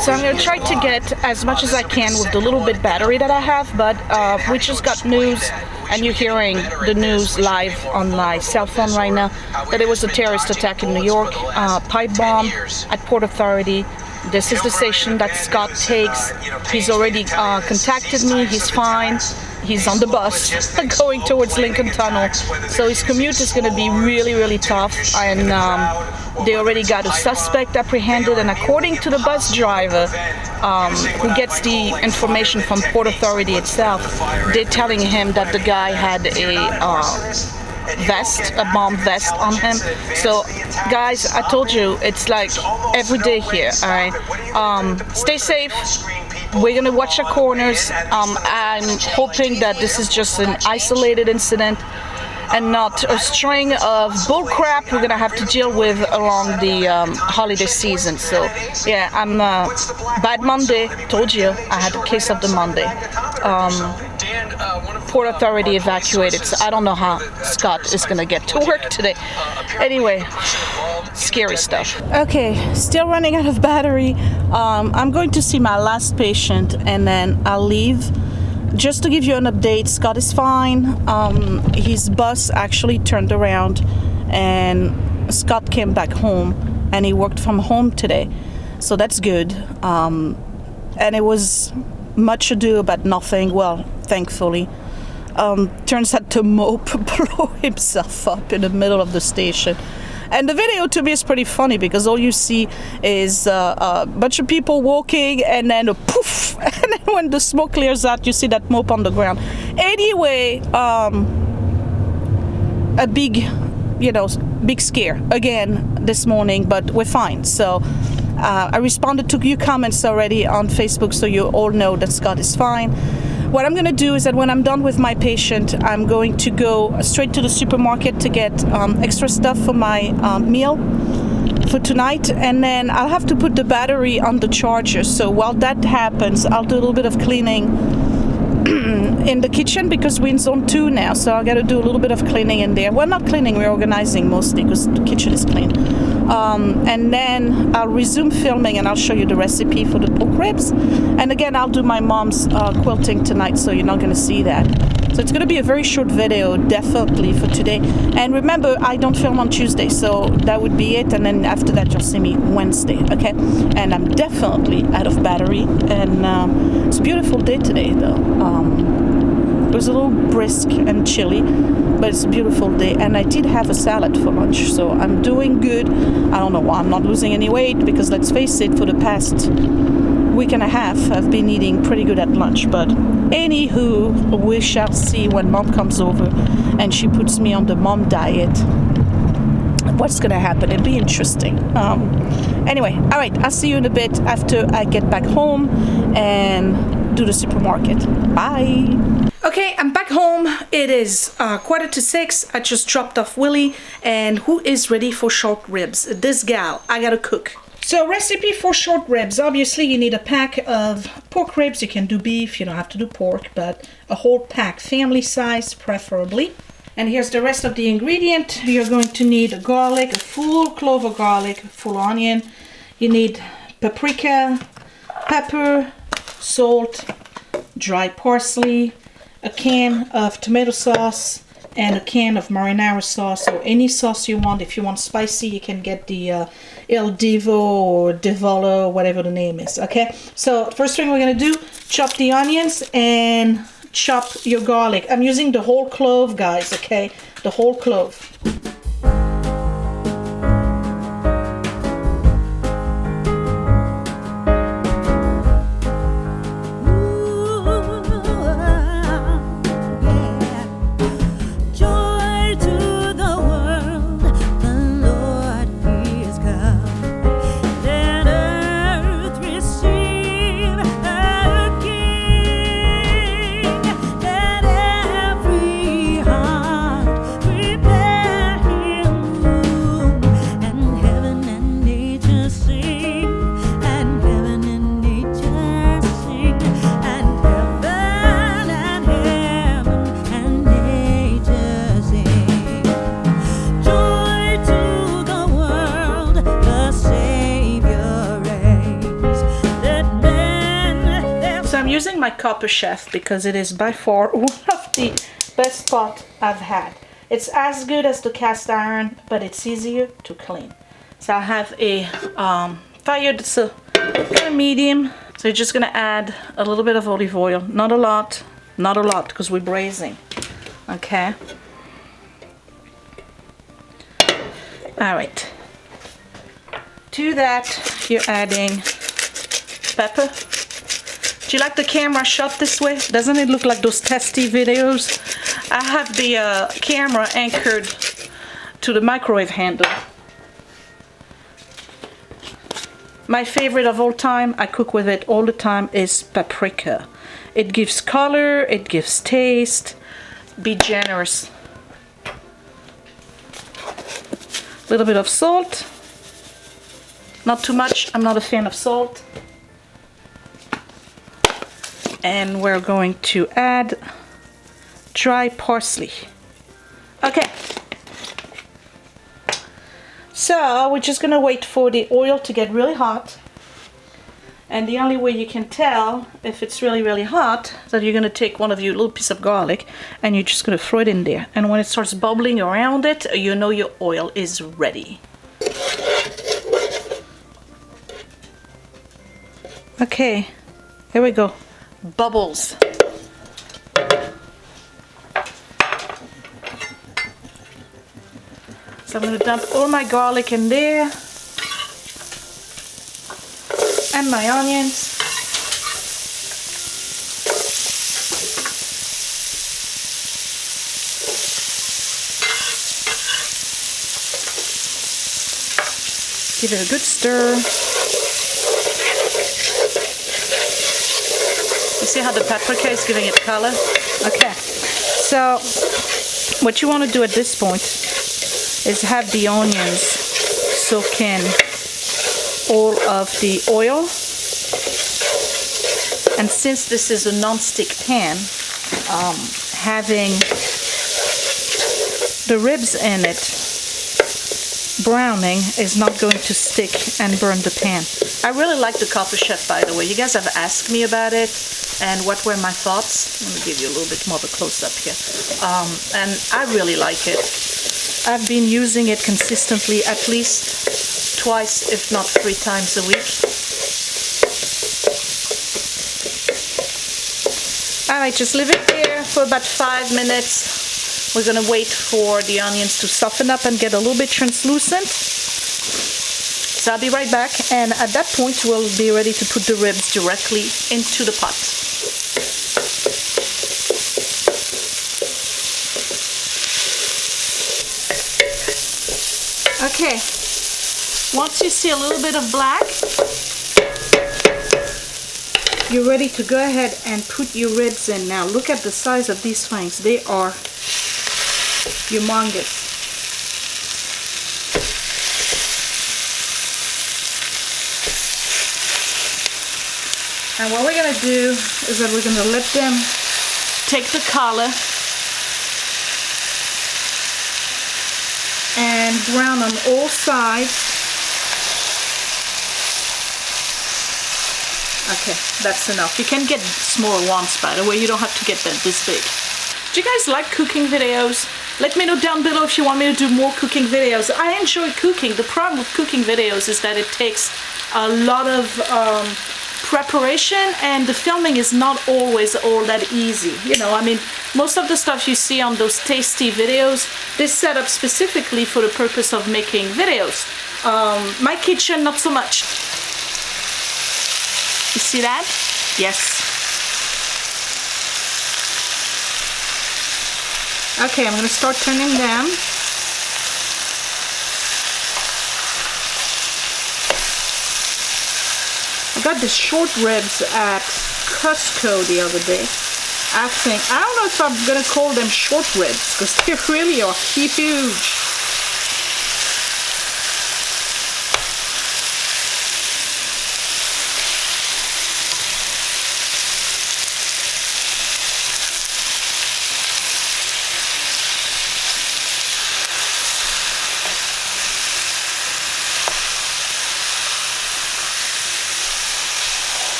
So I'm going to try to get as much as I can with the little bit battery that I have, but we just got news, and you're hearing the news live on my cell phone right now, that there was a terrorist attack in New York, pipe bomb at Port Authority. This is the station that Scott takes. He's already contacted me. He's fine. He's on the bus going towards Lincoln Tunnel. So his commute is going to be really, really tough. And they already got a suspect apprehended. And according to the bus driver, who gets the information from Port Authority itself, they're telling him that the guy had a bomb vest on him. So guys, I told you, it's like every day here, all right? Stay safe. We're gonna watch our corners. I'm hoping that this is just an isolated incident and not a string of bull crap we're gonna have to deal with along the holiday season. So yeah, I'm bad Monday. Told you I had a case of the Monday. Port Authority evacuated, so I don't know how Scott is gonna get to work today. Anyway, scary stuff. Okay, still running out of battery. I'm going to see my last patient and then I'll leave. Just to give you an update, Scott is fine. His bus actually turned around and Scott came back home and he worked from home today. So that's good. And it was much ado about nothing. Well, thankfully. Turns out the mope blew himself up in the middle of the station. And the video to me is pretty funny because all you see is a bunch of people walking and then a poof. And then when the smoke clears out, you see that mope on the ground. Anyway, a big scare again this morning, but we're fine. So I responded to your comments already on Facebook, so you all know that Scott is fine. What I'm going to do is that when I'm done with my patient, I'm going to go straight to the supermarket to get extra stuff for my meal for tonight, and then I'll have to put the battery on the charger. So while that happens, I'll do a little bit of cleaning in the kitchen because we're in zone 2 now, so I got to do a little bit of cleaning in there. Well, not cleaning, we're organizing mostly because the kitchen is clean. And then I'll resume filming and I'll show you the recipe for the pork ribs. And again, I'll do my mom's quilting tonight, so you're not going to see that. So it's going to be a very short video, definitely, for today. And remember, I don't film on Tuesday, so that would be it. And then after that, you'll see me Wednesday, okay? And I'm definitely out of battery. And it's a beautiful day today, though. It was a little brisk and chilly, but it's a beautiful day. And I did have a salad for lunch, so I'm doing good. I don't know why I'm not losing any weight, because let's face it, for the past week and a half, I've been eating pretty good at lunch. But anywho, we shall see when Mom comes over and she puts me on the mom diet. What's going to happen? It'll be interesting. Anyway, all right, I'll see you in a bit after I get back home and do the supermarket. Bye. Okay, I'm back home. It is 5:45. I just dropped off Willie, and who is ready for short ribs? This gal. I gotta cook. So recipe for short ribs. Obviously, you need a pack of pork ribs. You can do beef, you don't have to do pork, but a whole pack, family size preferably. And here's the rest of the ingredient. You're going to need a garlic, a full clove of garlic, full onion. You need paprika, pepper, salt, dry parsley, a can of tomato sauce, and a can of marinara sauce, or any sauce you want. If you want spicy, you can get the Il Divo or Divolo, whatever the name is, okay? So first thing we're gonna do, chop the onions and chop your garlic. I'm using the whole clove, guys, okay? The whole clove. using my Copper Chef because it is by far one of the best pot I've had. It's as good as the cast iron, but it's easier to clean. So I have a fire that's a kind of medium. So you're just gonna add a little bit of olive oil, not a lot because we're braising. Okay. All right. To that, you're adding pepper. Do you like the camera shot this way? Doesn't it look like those testy videos? I have the camera anchored to the microwave handle. My favorite of all time, I cook with it all the time, is paprika. It gives color, it gives taste. Be generous. A little bit of salt. Not too much, I'm not a fan of salt. And we're going to add dry parsley. Okay. So we're just gonna wait for the oil to get really hot. And the only way you can tell if it's really, really hot is that you're gonna take one of your little piece of garlic and you're just gonna throw it in there. And when it starts bubbling around it, you know your oil is ready. Okay, here we go. Bubbles. So I'm going to dump all my garlic in there and my onions. Give it a good stir. You see how the paprika is giving it color? Okay, so what you want to do at this point is have the onions soak in all of the oil. And since this is a non-stick pan, having the ribs in it browning is not going to stick and burn the pan. I really like the Copper Chef, by the way. You guys have asked me about it and what were my thoughts. Let me give you a little bit more of a close-up here. And I really like it. I've been using it consistently at least twice, if not 3 times a week. Alright, just leave it there for about 5 minutes. We're going to wait for the onions to soften up and get a little bit translucent. So I'll be right back, and at that point we'll be ready to put the ribs directly into the pot. Okay, once you see a little bit of black, you're ready to go ahead and put your ribs in. Now look at the size of these things. They are humongous. And what we're going to do is that we're going to let them take the color and brown on all sides. Okay, that's enough. You can get smaller ones, by the way. You don't have to get them this big. Do you guys like cooking videos? Let me know down below if you want me to do more cooking videos. I enjoy cooking. The problem with cooking videos is that it takes a lot of preparation, and the filming is not always all that easy. You know, I mean, most of the stuff you see on those tasty videos, they're set up specifically for the purpose of making videos. My kitchen, not so much. You see that? Yes. Okay, I'm going to start turning them. I got the short ribs at Costco the other day. I don't know if I'm going to call them short ribs because they really are huge.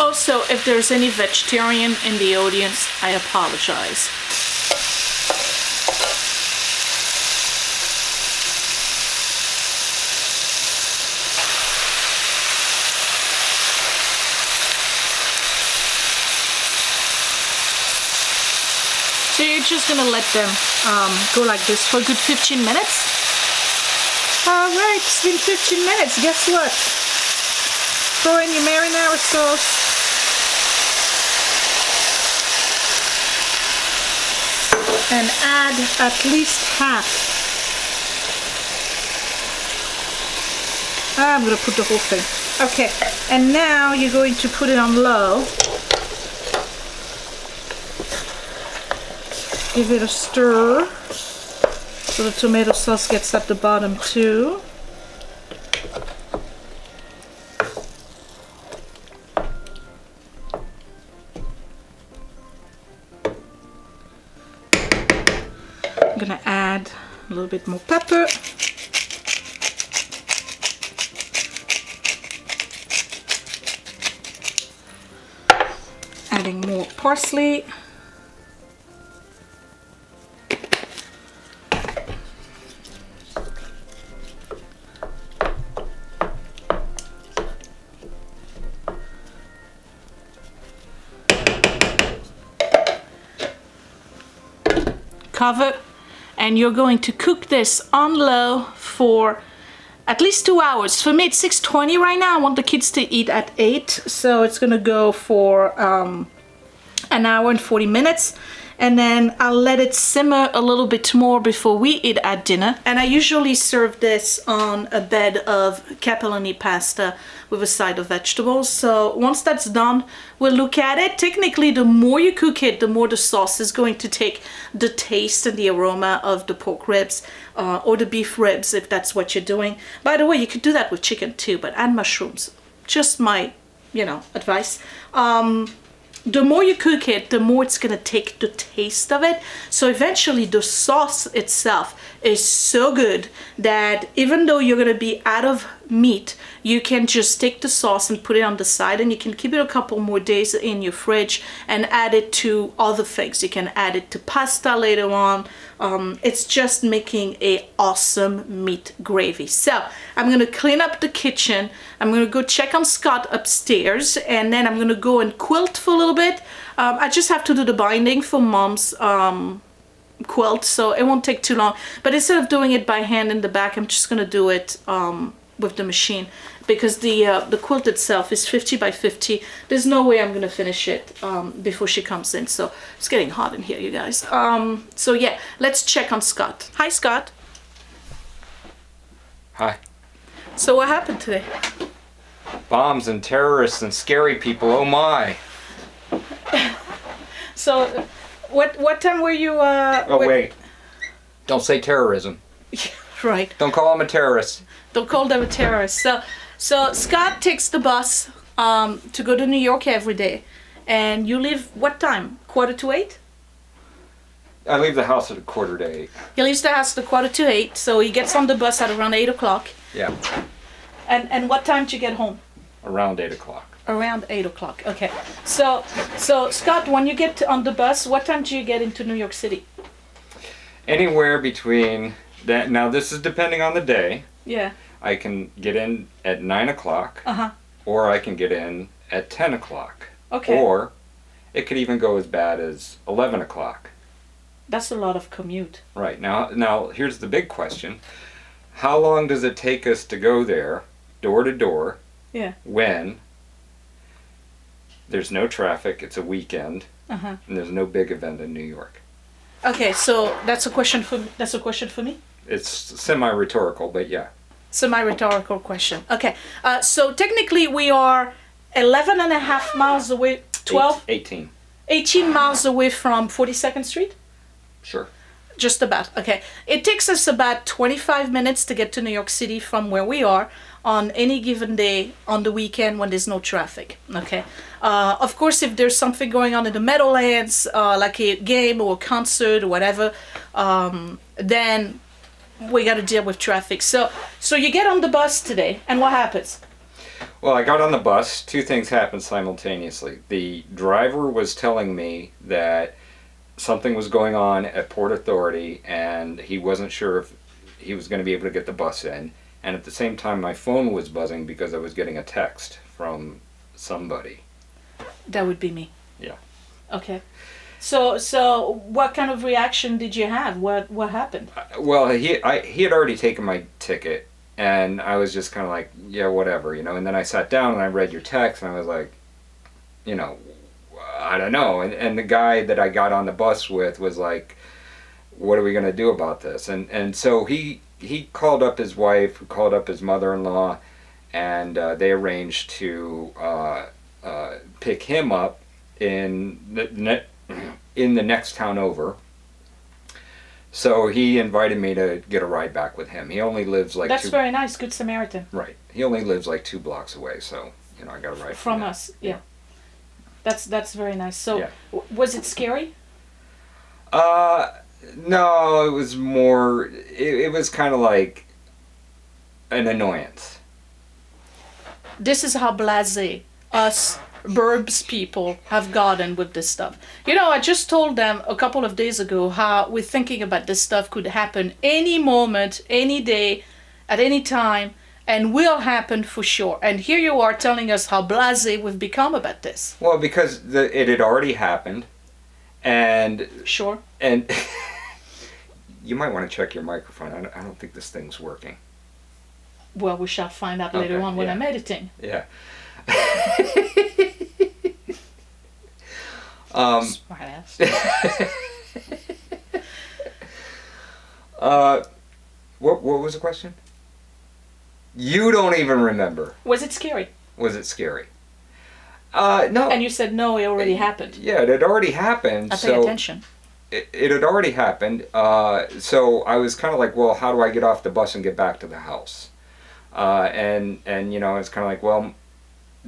Also, if there's any vegetarian in the audience, I apologize. So you're just gonna let them go like this for a good 15 minutes. All right, it's been 15 minutes. Guess what? Throw in your marinara sauce. And add at least half. I'm gonna put the whole thing. Okay, and now you're going to put it on low. Give it a stir so the tomato sauce gets at the bottom too. I'm gonna add a little bit more pepper. Adding more parsley. Cover, and you're going to cook this on low for at least 2 hours. For me it's 6:20 right now. I want the kids to eat at 8, so it's gonna go for an hour and 40 minutes, and then I'll let it simmer a little bit more before we eat at dinner. And I usually serve this on a bed of capellini pasta with a side of vegetables. So once that's done, we'll look at it. Technically, the more you cook it, the more the sauce is going to take the taste and the aroma of the pork ribs or the beef ribs, if that's what you're doing. By the way, you could do that with chicken too, but add mushrooms. Just my, advice. The more you cook it, the more it's gonna take the taste of it. So eventually the sauce itself is so good that even though you're gonna be out of meat, you can just take the sauce and put it on the side, and you can keep it a couple more days in your fridge and add it to other things. You can add it to pasta later on. It's just making a awesome meat gravy. So I'm gonna clean up the kitchen. I'm gonna go check on Scott upstairs, and then I'm gonna go and quilt for a little bit. I just have to do the binding for Mom's quilt, so it won't take too long. But instead of doing it by hand in the back, I'm just gonna do it with the machine, because the quilt itself is 50 by 50. There's no way I'm gonna finish it before she comes in. So it's getting hot in here, you guys. So yeah, let's check on Scott. Hi, Scott. Hi. So what happened today? Bombs and terrorists and scary people, oh my. So what time were you Wait, don't say terrorism. Right, Don't call him a terrorist. don't call them a terrorist. So Scott takes the bus to go to New York every day, and you leave what time? 7:45? I leave the house at 7:45. He leaves the house at 7:45, so he gets on the bus at around 8 o'clock. Yeah, And what time do you get home? around 8 o'clock. Around 8 o'clock. Okay. So Scott, when you get on the bus, what time do you get into New York City? Anywhere between that. Now this is depending on the day. Yeah. I can get in at 9 o'clock, or I can get in at 10 o'clock. Okay. Or it could even go as bad as 11 o'clock. That's a lot of commute. Right. Now here's the big question. How long does it take us to go there, door to door, Yeah. when there's no traffic, it's a weekend, and there's no big event in New York? Okay, so that's a question for me? It's semi-rhetorical, but yeah. Semi-rhetorical question. Okay, so technically we are 11 and a half miles away, 12? 18. 18 miles away from 42nd Street? Sure. Just about, okay. It takes us about 25 minutes to get to New York City from where we are on any given day on the weekend when there's no traffic, okay? Of course, if there's something going on in the Meadowlands, like a game or a concert or whatever, then we got to deal with traffic. So you get on the bus today, and what happens? Well, I got on the bus. Two things happened simultaneously. The driver was telling me that something was going on at Port Authority and he wasn't sure if he was going to be able to get the bus in. And at the same time, my phone was buzzing because I was getting a text from somebody. That would be me. Yeah. Okay. So what kind of reaction did you have? What happened? Well, he had already taken my ticket, and I was just kind of like, yeah, whatever, you know. And then I sat down and I read your text, and I was like, you know, I don't know. And the guy that I got on the bus with was like, what are we going to do about this? And so he called up his wife, who called up his mother-in-law, and they arranged to pick him up in the next town over. So he invited me to get a ride back with him. He only lives like That's very nice. Good Samaritan. Right. He only lives like 2 blocks away, so you know I got a ride from us. Yeah. That's very nice. So Yeah. Was it scary? No, it was more. It was kind of like an annoyance. This is how blasé us burbs people have gotten with this stuff. You know, I just told them a couple of days ago how we're thinking about this stuff could happen any moment, any day, at any time, and will happen for sure. And here you are telling us how blasé we've become about this. Well, because it had already happened, and Sure. and you might want to check your microphone. I don't think this thing's working. Well, we shall find out later Okay, on when yeah. I'm editing. Yeah. Smart ass. What was the question? You don't even remember. Was it scary? Was it scary? No. And you said no, it already happened. Yeah, it had already happened. I pay attention. It had already happened. So I was kind of like, well, how do I get off the bus and get back to the house? And you know, it's kind of like, well,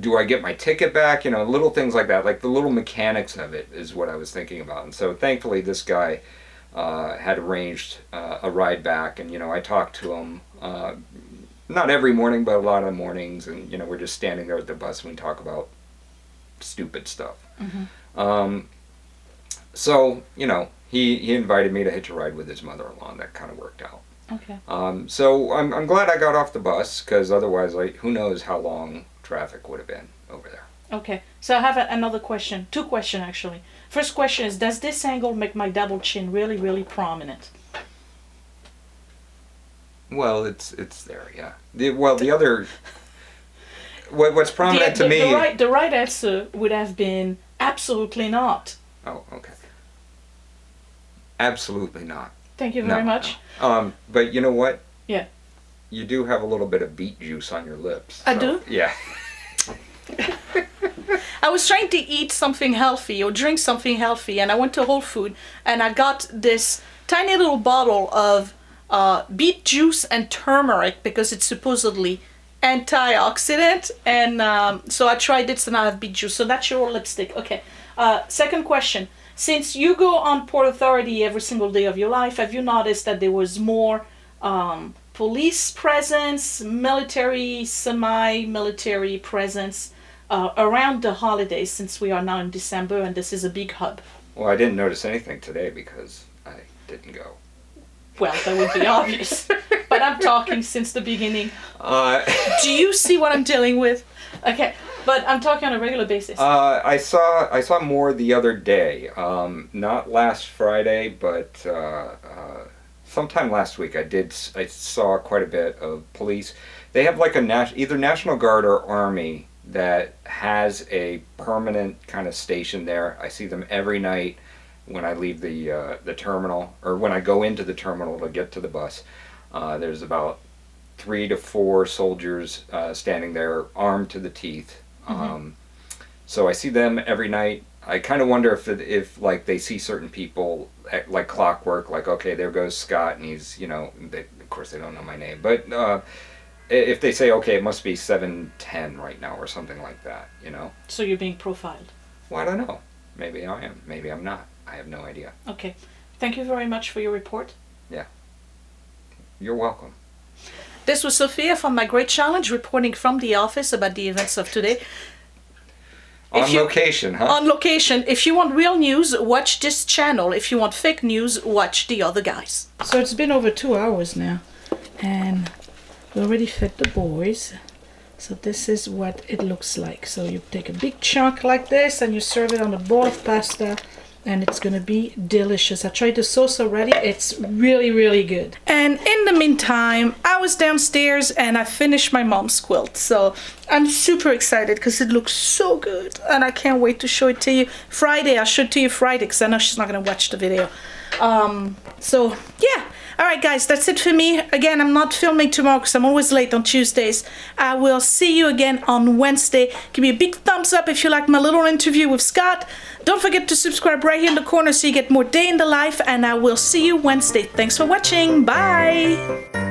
do I get my ticket back? You know, little things like that, like the little mechanics of it is what I was thinking about. And so thankfully this guy had arranged a ride back, and you know, I talked to him not every morning, but a lot of mornings, and you know, we're just standing there at the bus and we talk about stupid stuff. Mm-hmm. So you know, he invited me to hitch a ride with his mother-in-law, and that kind of worked out. Okay. So I'm glad I got off the bus, because otherwise, like, who knows how long traffic would have been over there. Okay. So I have another question. 2 questions actually. First question is, does this angle make my double chin really, really prominent? Well, it's there, yeah. The other, what's prominent to me. The right answer would have been absolutely not. Oh, okay. Absolutely not. Thank you very much. No. But you know what? Yeah. You do have a little bit of beet juice on your lips. I do? Yeah. I was trying to eat something healthy or drink something healthy, and I went to Whole Food and I got this tiny little bottle of beet juice and turmeric because it's supposedly antioxidant, and so I tried it, so now I have beet juice. So that's your lipstick. Okay. Second question. Since you go on Port Authority every single day of your life, have you noticed that there was more police presence, military, semi-military presence around the holidays, since we are now in December and this is a big hub? Well, I didn't notice anything today because I didn't go. Well, that would be obvious. But I'm talking since the beginning. Uh, Do you see what I'm dealing with? Okay, but I'm talking on a regular basis. I saw more the other day. Not last Friday, but sometime last week. I saw quite a bit of police. They have like either National Guard or Army that has a permanent kind of station there. I see them every night when I leave the terminal, or when I go into the terminal to get to the bus. There's about 3 to 4 soldiers standing there, armed to the teeth. Mm-hmm. So I see them every night. I kind of wonder if like they see certain people like clockwork, like, okay, there goes Scott, and he's, you know, of course they don't know my name, but if they say, okay, it must be 7:10 right now or something like that, you know. So you're being profiled. Well, I don't know. Maybe I am. Maybe I'm not. I have no idea. Okay. Thank you very much for your report. Yeah. You're welcome. This was Sophia from My Great Challenge, reporting from the office about the events of today. On location, huh? On location. If you want real news, watch this channel. If you want fake news, watch the other guys. So it's been over 2 hours now, and we already fed the boys. So this is what it looks like. So you take a big chunk like this and you serve it on a bowl of pasta, and it's gonna be delicious. I tried the sauce already. It's really, really good. And in the meantime, I was downstairs and I finished my mom's quilt. So I'm super excited because it looks so good, and I can't wait to show it to you Friday. I'll show it to you Friday because I know she's not gonna watch the video. So yeah. All right, guys, that's it for me. Again, I'm not filming tomorrow because I'm always late on Tuesdays. I will see you again on Wednesday. Give me a big thumbs up if you like my little interview with Scott. Don't forget to subscribe right here in the corner so you get more day in the life, and I will see you Wednesday. Thanks for watching. Bye.